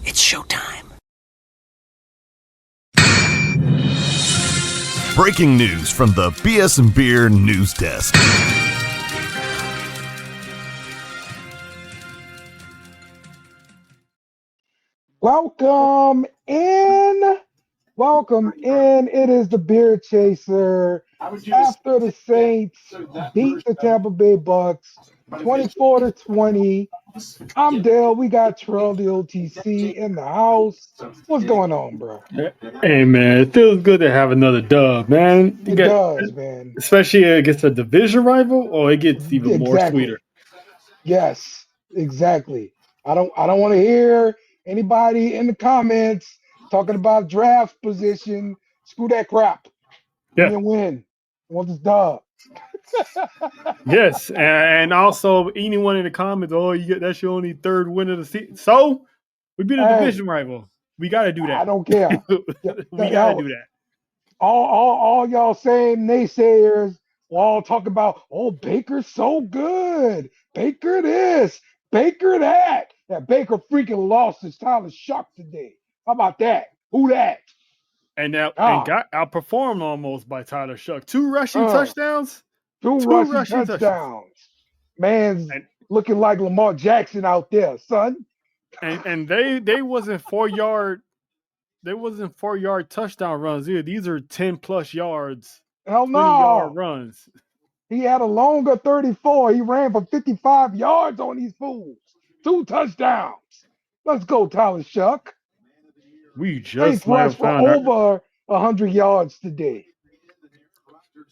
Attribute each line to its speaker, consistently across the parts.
Speaker 1: It's showtime.
Speaker 2: Breaking news from the BS and Beer News Desk.
Speaker 3: Welcome in. Welcome in. It is the Beer Chaser. After the Saints beat the Tampa Bay Bucks 24-20. I'm Dale. We got Terrell the OTC in the house. What's going on, bro?
Speaker 4: Hey man, it feels good to have another dub, man.
Speaker 3: It does, man.
Speaker 4: Especially against a division rival. Oh, it gets even more sweeter.
Speaker 3: Yes, exactly. I don't want to hear anybody in the comments talking about draft position. Screw that crap. Give me a win. I want this dub.
Speaker 4: Yes, and also anyone in the comments, that's your only third win of the season. So we beat a division rival. We got to do that.
Speaker 3: I don't care.
Speaker 4: We got to do that.
Speaker 3: All y'all saying naysayers will all talk about, oh, Baker's so good. Baker this, Baker that. That Baker freaking lost his Tyler Shock today. How about that? Who that?
Speaker 4: And got outperformed almost by Tyler Shough. 2 rushing touchdowns.
Speaker 3: Two rushing touchdowns. Man's looking like Lamar Jackson out there, son.
Speaker 4: And they wasn't 4-yard. They wasn't 4-yard touchdown runs either. These are 10+ yards.
Speaker 3: Hell no.
Speaker 4: 20-yard runs.
Speaker 3: He had a longer 34. He ran for 55 yards on these fools. 2 touchdowns. Let's go, Tyler Shough.
Speaker 4: We just
Speaker 3: rushed for over 100 yards today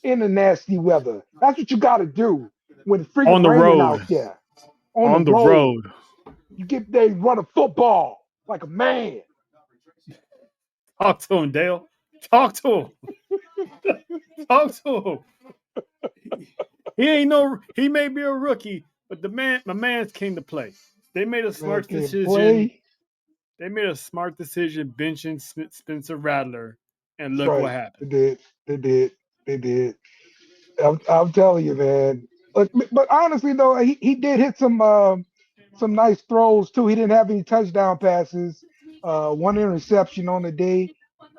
Speaker 3: in the nasty weather. That's what you got to do when it's freaking raining out there. On the road. You get there, you run a football like a man.
Speaker 4: Talk to him, Dale. Talk to him. Talk to him. He may be a rookie, but my man's came to play. They made a smart decision. They made a smart decision benching Spencer Rattler, and look what happened.
Speaker 3: They did. I'm telling you, man. But honestly, though, he did hit some nice throws too. He didn't have any touchdown passes. 1 interception on the day,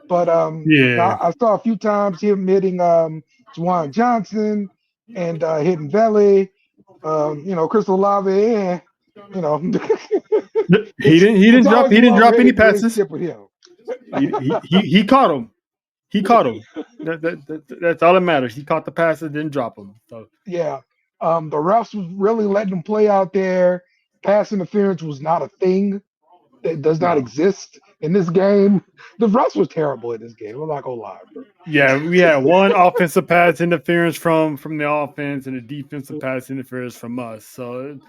Speaker 3: but I saw a few times him hitting Juwan Johnson and hitting Vele. Crystal Olave,
Speaker 4: he didn't drop any passes. He caught him. He caught him. That's all that matters. He caught the passes, didn't drop them. So
Speaker 3: yeah, the refs was really letting them play out there. Pass interference was not a thing. That does not exist in this game. The refs was terrible in this game. I'm not gonna lie, bro.
Speaker 4: Yeah, we had 1 offensive pass interference from the offense and a defensive pass interference from us. So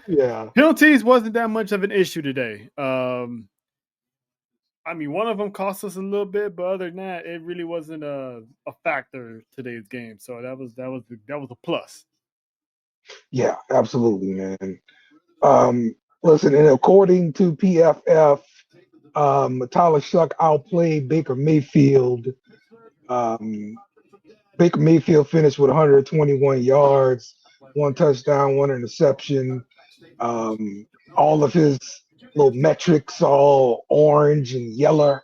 Speaker 4: penalties wasn't that much of an issue today. One of them cost us a little bit, but other than that, it really wasn't a factor today's game. So that was a plus.
Speaker 3: Yeah, absolutely, man. Listen, and according to PFF, Tyler Shough outplayed Baker Mayfield. Baker Mayfield finished with 121 yards, 1 touchdown, 1 interception. All of his little metrics all orange and yellow,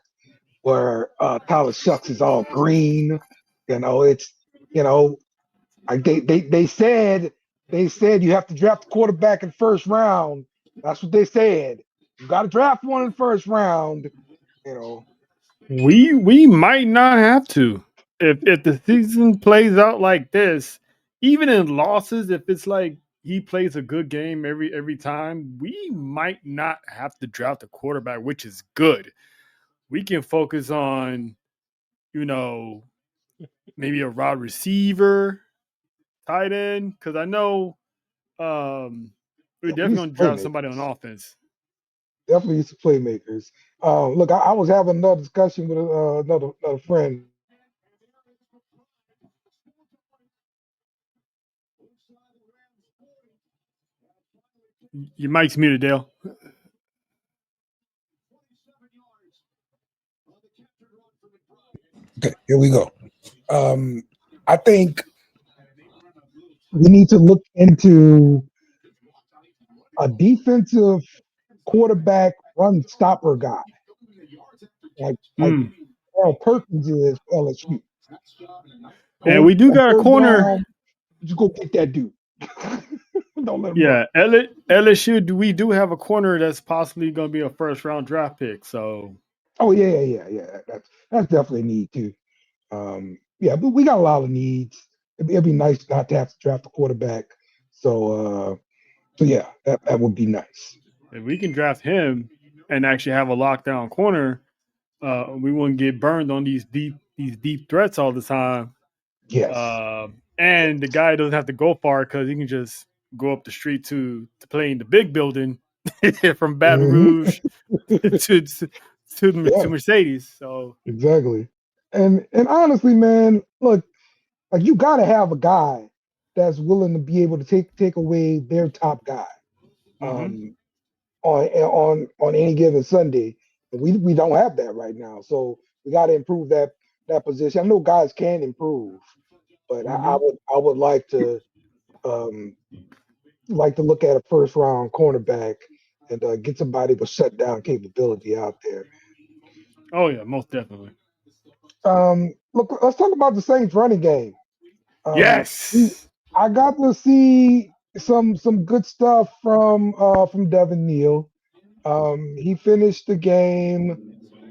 Speaker 3: where Tyler Shough is all green. They said you have to draft the quarterback in first round. That's what they said. You got to draft one in the first round.
Speaker 4: We might not have to if the season plays out like this. Even in losses, if it's like he plays a good game every time, we might not have to draft a quarterback, which is good. We can focus on, maybe a wide receiver, tight end, because I know we're definitely going to draft somebody on offense.
Speaker 3: Definitely some playmakers. Look, I was having another discussion with another friend.
Speaker 4: Your mic's muted, Dale.
Speaker 3: Okay, here we go. I think we need to look into a defensive quarterback run stopper guy. like Carl Perkins is LSU.
Speaker 4: And
Speaker 3: Go
Speaker 4: we do
Speaker 3: on
Speaker 4: got a
Speaker 3: third
Speaker 4: corner.
Speaker 3: down, just go get that dude. Don't let him
Speaker 4: Yeah,
Speaker 3: run.
Speaker 4: LSU. We do have a corner that's possibly going to be a first round draft pick. So
Speaker 3: Oh yeah. That's definitely a need too. Yeah, but we got a lot of needs. It'd be nice not to have to draft a quarterback. So yeah, that would be nice.
Speaker 4: if we can draft him and actually have a lockdown corner, we wouldn't get burned on these deep threats all the time.
Speaker 3: Yes.
Speaker 4: Uh, and the guy doesn't have to go far because he can just go up the street to play in the big building from Baton
Speaker 3: Hmm.
Speaker 4: Rouge to
Speaker 3: Yeah,
Speaker 4: Mercedes. So
Speaker 3: exactly. And honestly, man, look, like you got to have a guy that's willing to be able to take away their top guy.
Speaker 4: mm-hmm.
Speaker 3: Um, on any given Sunday. We don't have that right now, so we got to improve that position. I know guys can improve, but
Speaker 4: Mm-hmm.
Speaker 3: I would um, like to look at a first round cornerback and get somebody with shutdown capability out there.
Speaker 4: Oh yeah, most definitely.
Speaker 3: Look, let's talk about the Saints running game. Um, we,
Speaker 4: Yes.
Speaker 3: I got to see some good stuff from Devin Neal. He finished the game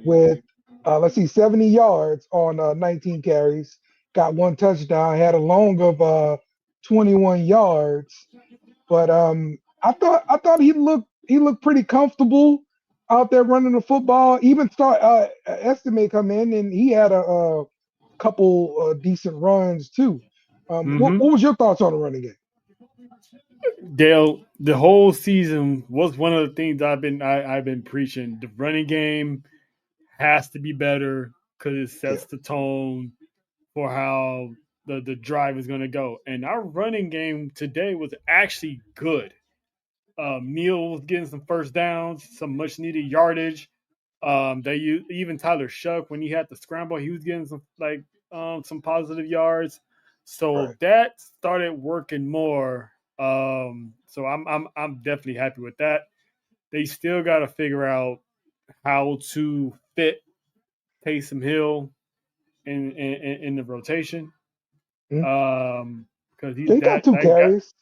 Speaker 3: with let's see, 70 yards on 19 carries, got one touchdown, had a long of 21 yards. But I thought he looked pretty comfortable out there running the football. Even start estimate come in and he had a couple decent runs too.
Speaker 4: Mm-hmm.
Speaker 3: What was your thoughts on the running game?
Speaker 4: Dale, the whole season was one of the things I've been preaching. The running game has to be better because it
Speaker 3: Yeah.
Speaker 4: sets the tone for how the drive is going to go. And our running game today was actually good. Neal was getting some first downs, some much needed yardage. Even Tyler Shuck when he had the scramble, he was getting some positive yards. So
Speaker 3: Right.
Speaker 4: that started working more. So I'm definitely happy with that. They still got to figure out how to fit Taysom Hill in the rotation.
Speaker 3: Hmm.
Speaker 4: Because he's
Speaker 3: He got two
Speaker 4: that guy.
Speaker 3: carries.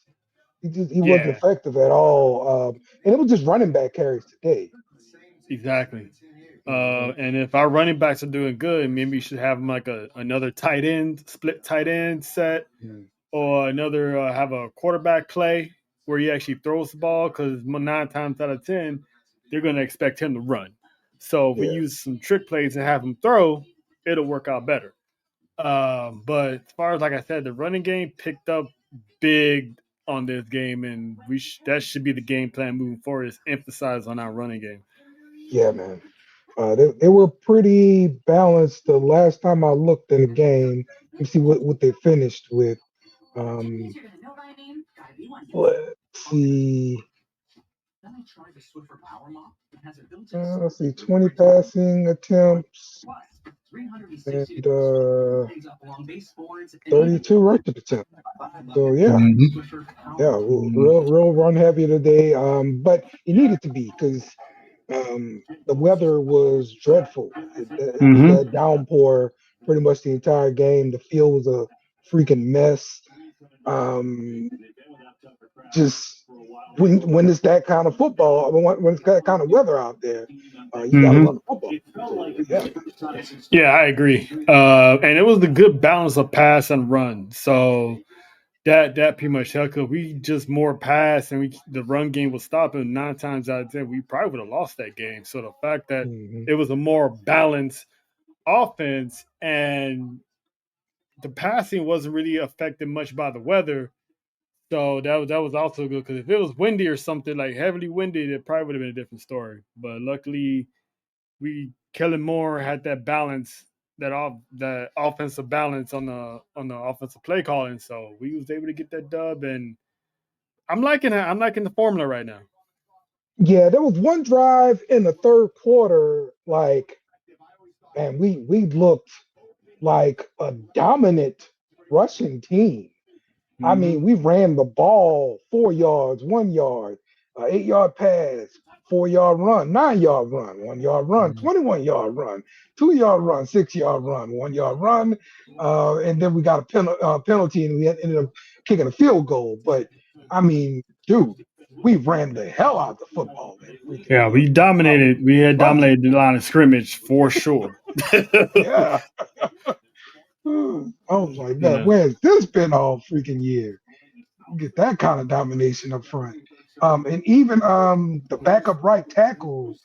Speaker 3: He wasn't
Speaker 4: Yeah,
Speaker 3: effective at all. And it was just running back carries today.
Speaker 4: exactly.
Speaker 3: Hmm.
Speaker 4: And if our running backs are doing good, maybe we should have them like another tight end, split tight end set, or another have a quarterback play where he actually throws the ball because 9 times out of 10 they're going to expect him to run. So if we
Speaker 3: Yeah.
Speaker 4: use some trick plays and have him throw, it'll work out better. But as far as like I said, the running game picked up big on this game, and that should be the game plan moving forward. Is emphasize on our running game.
Speaker 3: Yeah, man. They were pretty balanced the last time I looked in the game. Let me see what they finished with. Um, let's see. Let's see. 20 passing attempts and 32 rushing attempts. So yeah,
Speaker 1: Mhm.
Speaker 3: yeah, real run heavy today. But it needed to be because the weather was dreadful. It was
Speaker 4: Mm-hmm.
Speaker 3: that downpour pretty much the entire game. The field was a freaking mess. Um, just when it's that kind of football, I mean, when it's that kind of weather out there, you got to
Speaker 4: Mm-hmm.
Speaker 3: run the football. So yeah,
Speaker 4: Yeah, I agree. And it was the good balance of pass and run. So that pretty much helped. Cause we just more pass and the run game was stopping 9 times out of 10. We probably would have lost that game. So the fact that
Speaker 3: hmm
Speaker 4: it was a more balanced offense and the passing wasn't really affected much by the weather. So that was also good because if it was windy or something like heavily windy, it probably would have been a different story. But luckily, Kellen Moore had that balance, that offensive balance on the offensive play calling. So we was able to get that dub, and I'm liking it. I'm liking the formula right now.
Speaker 3: yeah. There was one drive in the third quarter, like, and we looked like a dominant Russian team. I
Speaker 4: Mm-hmm.
Speaker 3: mean, we ran the ball 4 yards, 1 yard, 8 yard pass, 4-yard run, 9-yard run, 1-yard run, 21-yard run, 2-yard run, 6-yard run, 1-yard run, and then we got a penalty, and we ended up kicking a field goal. But I mean, dude, we ran the hell out of the football.
Speaker 4: Yeah, we dominated. We had dominated the line of scrimmage for sure.
Speaker 3: Yeah. I was like, man, where's this been all freaking year? Get that kind of domination up front. And even the backup right tackle,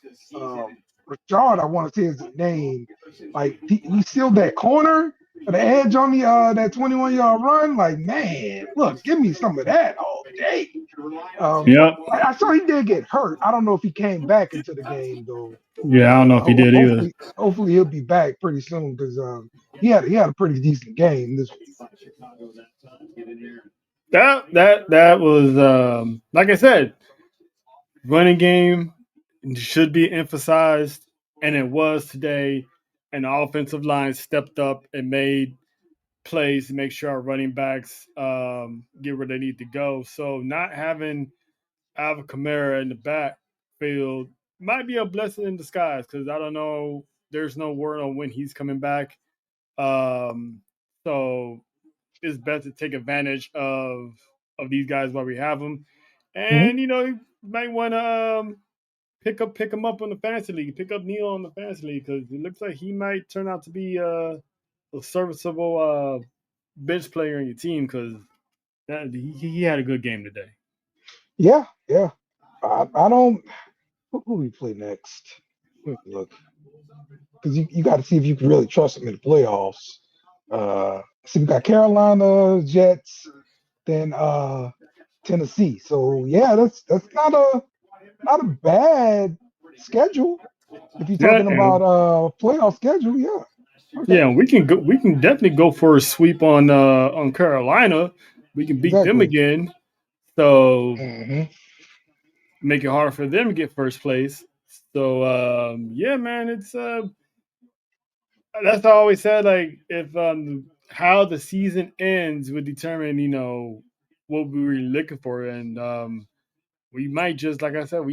Speaker 3: Richard, I want to say his name. Like he sealed that corner, the edge on the that 21-yard run. Like, man, look, give me some of that all day.
Speaker 4: Yep.
Speaker 3: I saw he did get hurt. I don't know if he came back into the game though.
Speaker 4: Yeah, I don't know if he did either.
Speaker 3: Hopefully he'll be back pretty soon because he had a pretty decent game this week.
Speaker 4: That was like I said, running game should be emphasized, and it was today. And the offensive line stepped up and made plays to make sure our running backs get where they need to go. So not having Alvin Kamara in the backfield might be a blessing in disguise because I don't know. There's no word on when he's coming back. So it's best to take advantage of these guys while we have them. And, you might want to pick him up on the fantasy league, pick up Neal on the fantasy league because it looks like he might turn out to be a serviceable bench player in your team because he had a good game today.
Speaker 3: Yeah. I don't. Who we play next? Look, because you got to see if you can really trust him in the playoffs. So we got Carolina, Jets, then Tennessee. So yeah, that's not a bad schedule if you're talking about playoff schedule. Yeah.
Speaker 4: Okay. Yeah, we can definitely go for a sweep on Carolina. We can beat them again. So make it harder for them to get first place. So yeah, man, it's that's what I always said. Like if how the season ends would determine, what we were looking for, and we might just, like I said,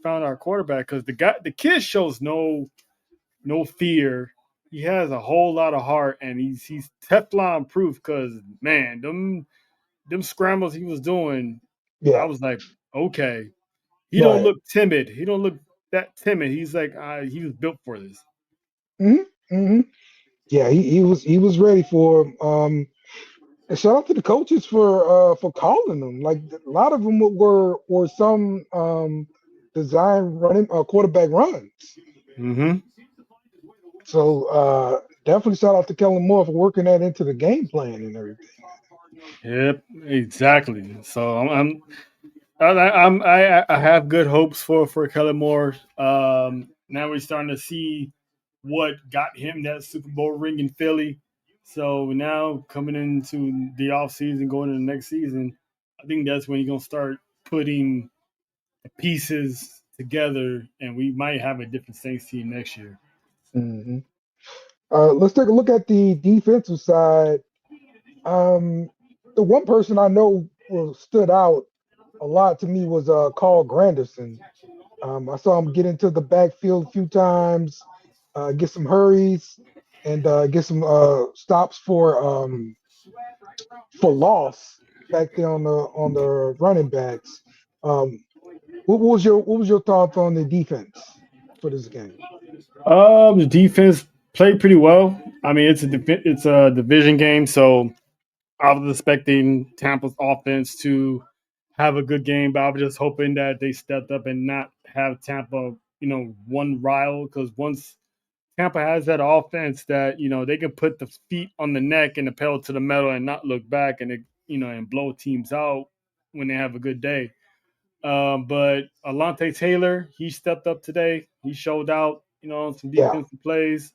Speaker 4: found our quarterback because the kid shows no fear. He has a whole lot of heart, and he's Teflon proof. Because man, them scrambles he was doing, I was like, okay, he don't look timid. He don't look that timid. He's like, he was built for this.
Speaker 3: Yeah, he was ready for him. And shout out to the coaches for calling them. Like a lot of them were some design running quarterback runs. So definitely shout out to Kellen Moore for working that into the game plan and everything.
Speaker 4: Yep, exactly. So I have good hopes for Kellen Moore. Now we're starting to see what got him that Super Bowl ring in Philly. So now coming into the offseason, going into the next season, I think that's when he's going to start putting the pieces together, and we might have a different Saints team next year.
Speaker 3: Let's take a look at the defensive side. The one person I know stood out a lot to me was Carl Granderson. I saw him get into the backfield a few times, get some hurries, and get some stops for loss back there on the running backs. What was your thoughts on the defense for this game?
Speaker 4: The defense played pretty well. I mean, it's a division game, so I was expecting Tampa's offense to have a good game, but I was just hoping that they stepped up and not have Tampa, one rile. Because once Tampa has that offense that, they can put the feet on the neck and the pedal to the metal and not look back and, and blow teams out when they have a good day. But Alontae Taylor, he stepped up today. He showed out, on some defensive plays.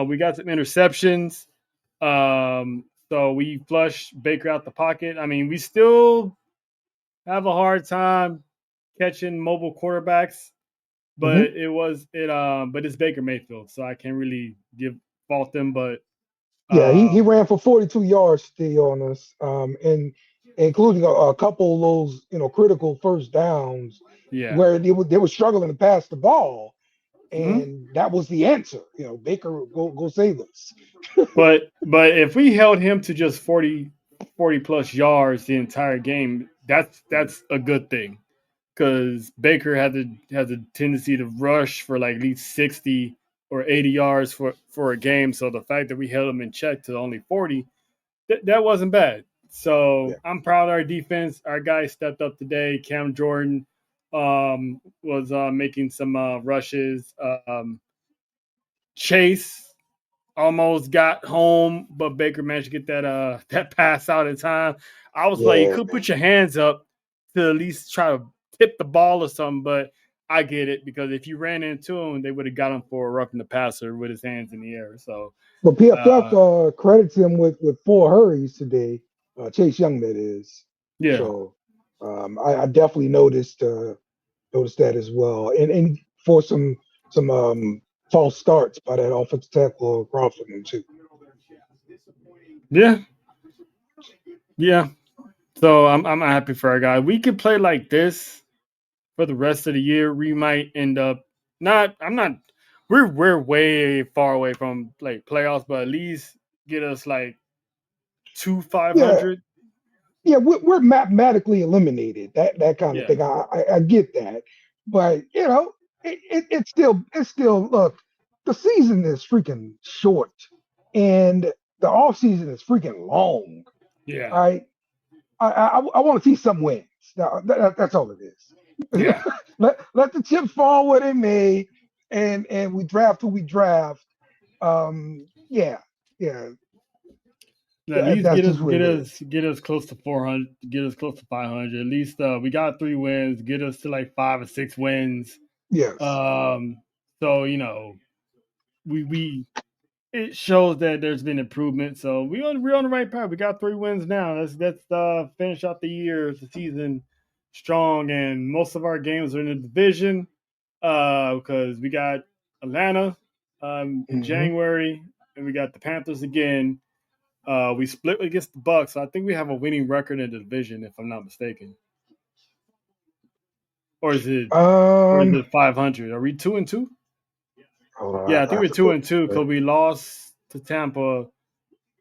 Speaker 4: We got some interceptions. So we flushed Baker out the pocket. I mean, we still have a hard time catching mobile quarterbacks, but but it's Baker Mayfield, so I can't really fault them. But
Speaker 3: he ran for 42 yards today on us, and including a couple of those, critical first downs
Speaker 4: Yeah.
Speaker 3: where they were struggling to pass the ball,
Speaker 4: Mhm.
Speaker 3: and that was the answer. Baker, go save us.
Speaker 4: But if we held him to just 40 plus yards the entire game, that's a good thing. Because Baker has a tendency to rush for like at least 60 or 80 yards for a game. So the fact that we held him in check to only 40, that wasn't bad. So
Speaker 3: Yeah.
Speaker 4: I'm proud of our defense. Our guys stepped up today. Cam Jordan was making some rushes. Chase almost got home, but Baker managed to get that pass out in time. I was like, you
Speaker 3: Yeah,
Speaker 4: could put your hands up to at least try to tip the ball or something, but I get it because if you ran into him, they would have got him for roughing the passer with his hands in the air. So
Speaker 3: but PFF
Speaker 4: uh,
Speaker 3: credits him with 4 hurries today. Chase Young, that is.
Speaker 4: yeah,
Speaker 3: So I definitely noticed that as well, and for some false starts by that offensive tackle Crawford too.
Speaker 4: yeah, yeah. So I'm happy for our guy. We could play like this for the rest of the year. We might end up not. I'm not. We're way far away from like playoffs, but at least get us like two
Speaker 3: Yeah,
Speaker 4: 500.
Speaker 3: yeah, we're mathematically eliminated. That kind of
Speaker 4: Yeah,
Speaker 3: thing. I get that, but it's still look. The season is freaking short, and the off season is freaking long.
Speaker 4: yeah,
Speaker 3: All right, I want to see some wins. Now, that's all it is.
Speaker 4: yeah.
Speaker 3: Let the chips fall where they may, and we draft who we draft. Yeah, yeah,
Speaker 4: At least
Speaker 3: that's just what it is.
Speaker 4: get us close to 400, get us close to 500. At least we got 3 wins. Get us to like 5 or 6 wins.
Speaker 3: Yes.
Speaker 4: Um, so we it shows that there's been improvement. So we're on the right path. We got 3 wins now. Let's finish out the season strong, and most of our games are in the division because we got Atlanta in
Speaker 3: Hmm.
Speaker 4: January, and we got the Panthers again. We split against the Bucks, so I think we have a winning record in the division, if I'm not mistaken. Or is it
Speaker 3: Um,
Speaker 4: 500? Are we 2-2?
Speaker 3: Hold on,
Speaker 4: Yeah, I think
Speaker 3: I have
Speaker 4: we're
Speaker 3: to
Speaker 4: two
Speaker 3: look.
Speaker 4: and two because we lost to Tampa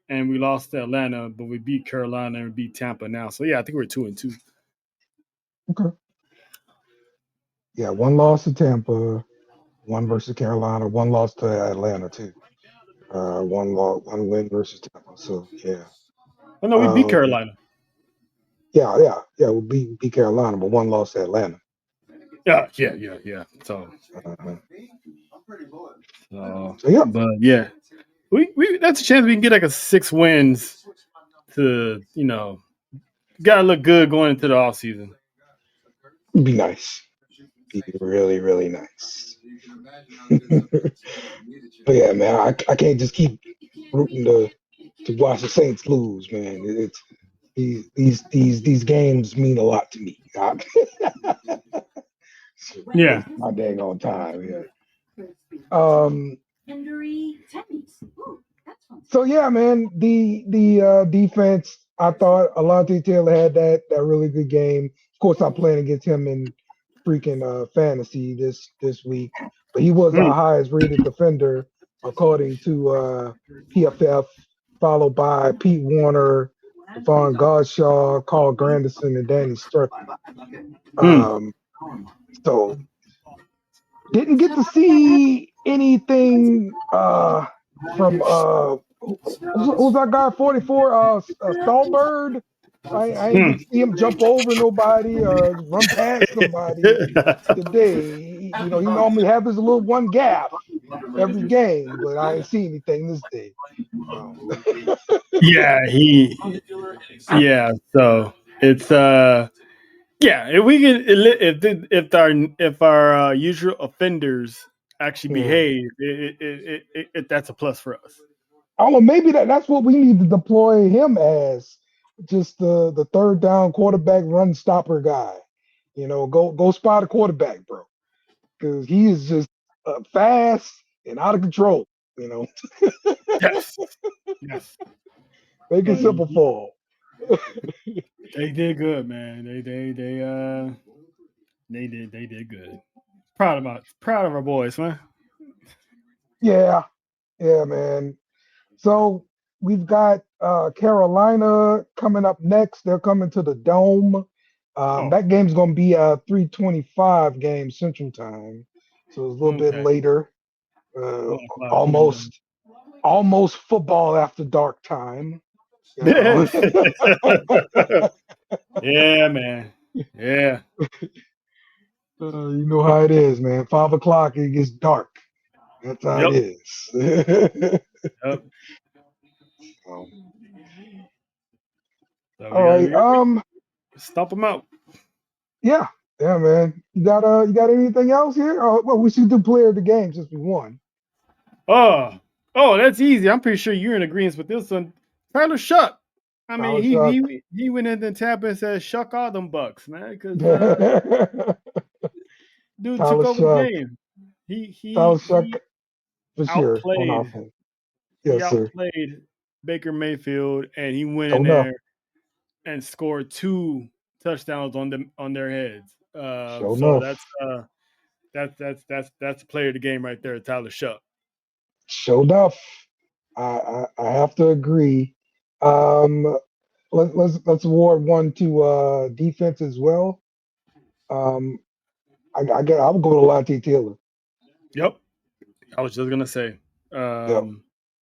Speaker 4: and we lost to Atlanta, but we beat Carolina and beat Tampa now. So yeah, I think we're 2-2.
Speaker 3: Okay. Yeah, one loss to Tampa, one versus Carolina, one loss to Atlanta too. One win versus Tampa. So yeah.
Speaker 4: Oh no, we beat
Speaker 3: Um,
Speaker 4: Carolina.
Speaker 3: yeah. We'll beat Carolina, but one loss to Atlanta.
Speaker 4: Yeah.
Speaker 3: Uh-huh.
Speaker 4: So
Speaker 3: So yeah,
Speaker 4: but yeah, we that's a chance we can get like a 6 wins to gotta look good going into the off season.
Speaker 3: it'd be nice. Be really, really nice. But yeah, man, I can't just keep rooting to watch the Saints lose, man. It's these games mean a lot to me.
Speaker 4: Yeah.
Speaker 3: Waste my dang on time. Yeah. Um. So yeah, man, the defense. I thought Alante Taylor had that really good game. Of course, I'm playing against him in freaking fantasy this week, but he was our
Speaker 4: Mm.
Speaker 3: highest rated defender according to PFF, followed by Pete Warner, Devon Godshaw, Carl Granderson, and Danny Sterling.
Speaker 4: Mm.
Speaker 3: Um, so didn't get to see anything from who's that guy 44 Stallbird. I ain't get
Speaker 4: Mm.
Speaker 3: to see him jump over nobody or run past somebody today. He normally have his little one gaff every game, but I ain't see anything this day. Um,
Speaker 4: yeah, yeah, so it's yeah, if we can if our usual offenders actually
Speaker 3: yeah.
Speaker 4: behave, that's a plus for us.
Speaker 3: Oh, well, maybe that's what we need to deploy him as, just the third down quarterback run stopper guy. Go spot a quarterback, bro, because he is just fast and out of control. You know,
Speaker 4: Yes, yes.
Speaker 3: make it
Speaker 4: But
Speaker 3: simple for him.
Speaker 4: They did good, man. They did good. Proud of our boys, man.
Speaker 3: Yeah, yeah, man. So we've got Carolina coming up next. They're coming to the Dome.
Speaker 4: Oh,
Speaker 3: That game's going to be a 3:25 game Central Time, so it's a little bit
Speaker 4: okay.
Speaker 3: later.
Speaker 4: 1 o'clock.
Speaker 3: Almost football after dark time. You know?
Speaker 4: Yeah, man. Yeah.
Speaker 3: You know how it is, man. 5 o'clock, it gets dark. That's how
Speaker 4: Yep.
Speaker 3: it is.
Speaker 4: Yep.
Speaker 3: So,
Speaker 4: So
Speaker 3: all right.
Speaker 4: Stomp them out.
Speaker 3: Yeah, man. You got anything else here? Oh, well, we should do player of the game since we won.
Speaker 4: Oh, that's easy. I'm pretty sure you're in agreement with this one. Tyler Shuck. I mean, he went into Tampa and said, "Shuck all them Bucks, man," because dude
Speaker 3: Tyler
Speaker 4: took over
Speaker 3: Shuck.
Speaker 4: the game. He
Speaker 3: Tyler Shuck for sure on
Speaker 4: outplayed.
Speaker 3: offense.
Speaker 4: He
Speaker 3: Yes, sir.
Speaker 4: outplayed Baker Mayfield, and he went
Speaker 3: Oh,
Speaker 4: in
Speaker 3: no.
Speaker 4: there and scored 2 touchdowns on their heads.
Speaker 3: Sure
Speaker 4: So
Speaker 3: enough.
Speaker 4: that's the player of the game right there, Tyler Shuck.
Speaker 3: Sure enough. I have to agree. Let's award one to defense as well. I would go with Lante Taylor.
Speaker 4: Yep. I was just gonna say.
Speaker 3: Yep.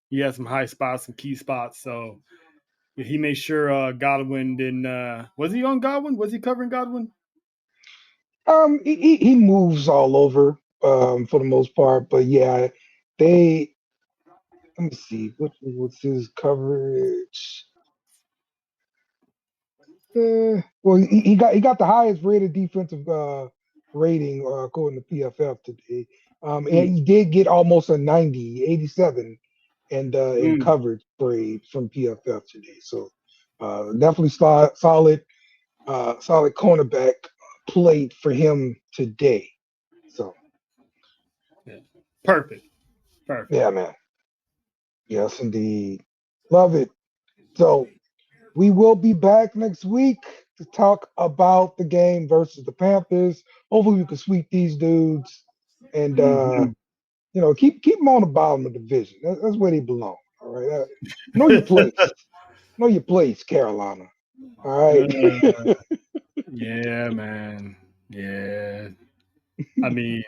Speaker 4: He had some high spots, some key spots. So he made sure Godwin didn't. Was he on Godwin? Was he covering Godwin?
Speaker 3: He moves all over for the most part, but yeah, let me see what's his coverage. Well, he got the highest rated defensive rating according to PFF today. And he did get almost a 90, 87 in coverage grade from PFF today. So definitely solid cornerback played for him today. So
Speaker 4: yeah. Perfect.
Speaker 3: Yeah, man. Yes, indeed. Love it. So we will be back next week to talk about the game versus the Panthers. Hopefully we can sweep these dudes and keep them on the bottom of the division. That's where they belong. All right. Know your place. Know your place, Carolina. All right.
Speaker 4: Yeah, man. Yeah. I mean,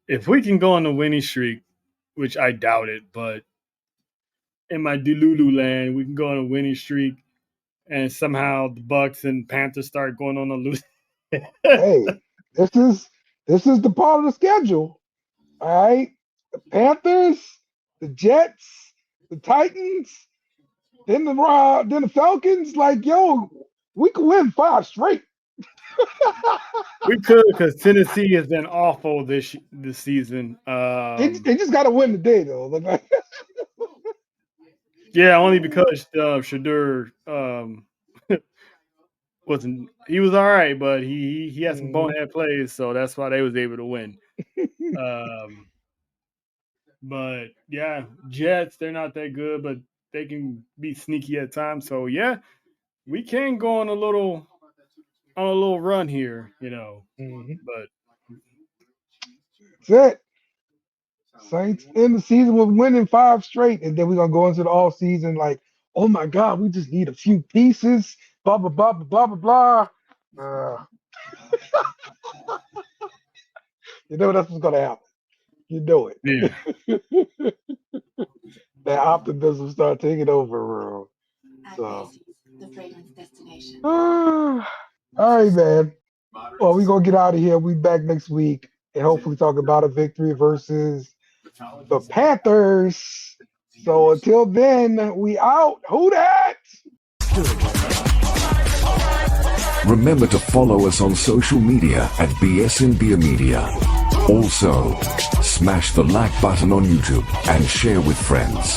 Speaker 4: if we can go on a winning streak, which I doubt it, but in my Delulu land, we can go on a winning streak, and somehow the Bucks and Panthers start going on a losing.
Speaker 3: Hey, this is the part of the schedule. All right. The Panthers, the Jets, the Titans, then the Falcons. Like, yo, we could win 5 straight.
Speaker 4: We could, because Tennessee has been awful this season.
Speaker 3: They just got to win today, though.
Speaker 4: Yeah, only because Shedeur wasn't. He was all right, but he had some bonehead plays, so that's why they was able to win. But yeah, Jets, they're not that good, but they can be sneaky at times. So yeah, we can go on a little run here, But
Speaker 3: that's it. Saints in the season with winning 5 straight, and then we're gonna go into the all season like, oh my God, we just need a few pieces. Blah blah blah blah blah blah. You know that's what's gonna happen. You know it.
Speaker 4: Yeah.
Speaker 3: That optimism start taking over, bro. So, all right, man. Well, we're gonna get out of here. We'll be back next week and hopefully talk about a victory versus the Panthers. So until then, we out. Who dat?
Speaker 1: Remember to follow us on social media at BS Beer Media. Also, smash the like button on YouTube and share with friends.